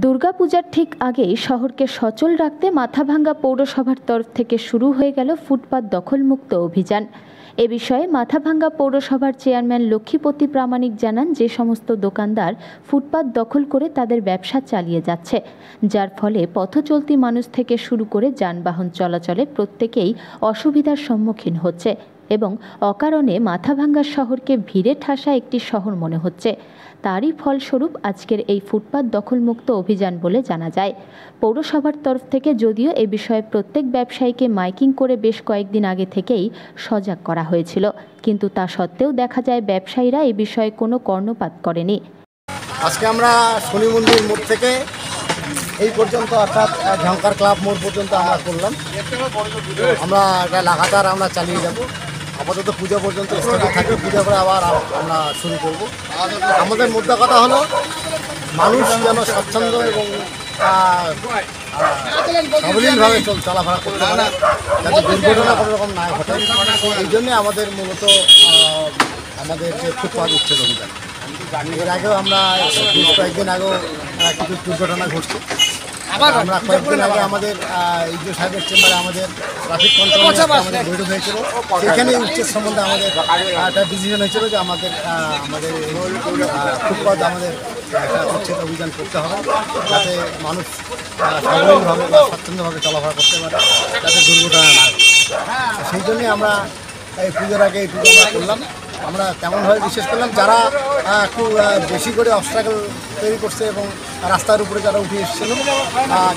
দুর্গাপূজার ঠিক আগেই শহরকে সচল রাখতে মাথাভাঙ্গা পৌরসভার তরফ থেকে শুরু হয়ে গেল ফুটপাত দখলমুক্ত অভিযান। এ বিষয়ে মাথাভাঙ্গা পৌরসভার চেয়ারম্যান লক্ষ্মীপতি প্রামাণিক জানান, যে সমস্ত দোকানদার ফুটপাত দখল করে তাদের ব্যবসা চালিয়ে যাচ্ছে, যার ফলে পথচলতি মানুষ থেকে শুরু করে যানবাহন চলাচলে প্রত্যেকেই অসুবিধার সম্মুখীন হচ্ছে এবং অকারণে মাথাভাঙ্গা শহরকে ভিড়ে ঠাসা একটি শহর মনে হচ্ছে। তারই ফলস্বরূপ আজকের এই ফুটপাত দখলমুক্ত অভিযান বলে জানা যায়। পৌরসভার তরফ থেকে যদিও এ বিষয়ে প্রত্যেক ব্যবসায়ীকে মাইকিং করে বেশ কয়েকদিন আগে থেকেই সজাগ করা হয়েছিল, কিন্তু তা সত্ত্বেও দেখা যায় ব্যবসায়ীরা এ বিষয়ে কোনো কর্ণপাত করেনি। আজকে আমরা শনি মন্দির মোড় থেকে এই পর্যন্ত অর্থাৎ ঝঙ্কার ক্লাব মোড় পর্যন্ত আমরা করলাম। আমরা এটা লাগাতার আমরা চালিয়ে যাব। আপাতত পূজা পর্যন্ত স্থগিত থাকবে, পূজা করে আবার আমরা শুরু করব। আমাদের মুদ্রা কথা হলো মানুষ যেন স্বচ্ছন্দ এবং সাবলীলভাবে চলাফেরা করতে পারে, যাতে দুর্ঘটনা কোনো রকম না ঘটে। এই জন্যে আমাদের মূলত আমাদের যে ফুটপাত উচ্ছেদ অভিযান। এর আগেও আমরা বেশ কয়েকদিন আগেও কিছু দুর্ঘটনা ঘটছে। আমরা কয়েকদিন আগে আমাদের ইজো সাহেবের চেম্বারে আমাদের ট্রাফিক কন্ট্রোল আমাদের বৈঠক হয়েছিল। সেখানে উচ্ছেদ সম্বন্ধে আমাদের একটা ডিসিশন হয়েছিল যে আমাদের ফুটপাত আমাদের একটা উচ্ছেদ অভিযান করতে হবে, যাতে মানুষ সাবলীলভাবে বা স্বচ্ছন্দভাবে চলাফেরা করতে পারে, যাতে দুর্ঘটনা না হয়। সেই জন্যে আমরা এই পুজোর আগে এইটুকু আমরা করলাম। আমরা তেমনভাবে বিশেষ করলাম যারা একটু বেশি করে অবস্ট্রাগল তৈরি করছে এবং রাস্তার উপরে যারা উঠে এসেছিল,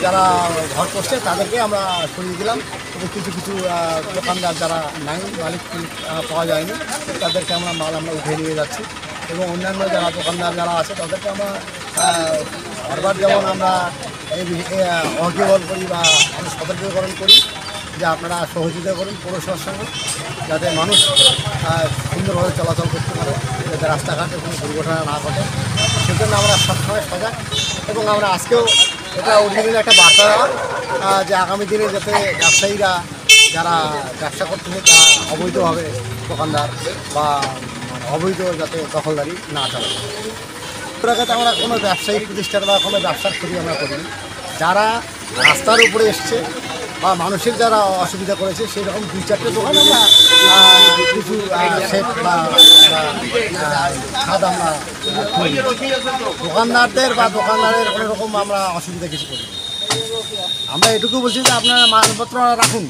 যারা ঘর করছে, তাদেরকে আমরা সরিয়ে দিলাম। এবং কিছু কিছু দোকানদার যারা নাই, মালিক পাওয়া যায়নি, তাদেরকে আমরা মাল উঠিয়ে নিয়ে যাচ্ছি। এবং অন্যান্য যারা দোকানদার যারা আছে তাদেরকে আমরা বারবার যেমন আমরা অকেবল করি বা আমরা সতর্কীকরণ করি যে আপনারা সহযোগিতা করুন পৌরসভার সঙ্গে, যাতে মানুষ সুন্দরভাবে চলাচল করতে পারে, যাতে রাস্তাঘাটে কোনো দুর্ঘটনা না ঘটে। সেজন্য আমরা সবসময় সজাগ। এবং আমরা আজকেও এটা অরিজিনাল একটা বার্তা দেওয়া যে আগামী দিনে যাতে ব্যবসায়ীরা যারা ব্যবসা করতেছে তা অবৈধভাবে দোকানদার বা অবৈধ যাতে দখলদারি না চালায়। এলাকাতে আমরা কোনো ব্যবসায়িক প্রতিষ্ঠান বা কোনো ব্যবসার ক্ষতি আমরা করিনি। যারা রাস্তার উপরে এসছে বা মানুষের যারা অসুবিধা করেছে সেরকম দুই চারটে দোকান আমরা কিছু সেট বা ছাদ আমরা দোকানদারদের বা দোকানদারের কোনো রকম আমরা অসুবিধা কিছু করি। আমরা এটুকু বলছি যে আপনারা মালপত্র রাখুন,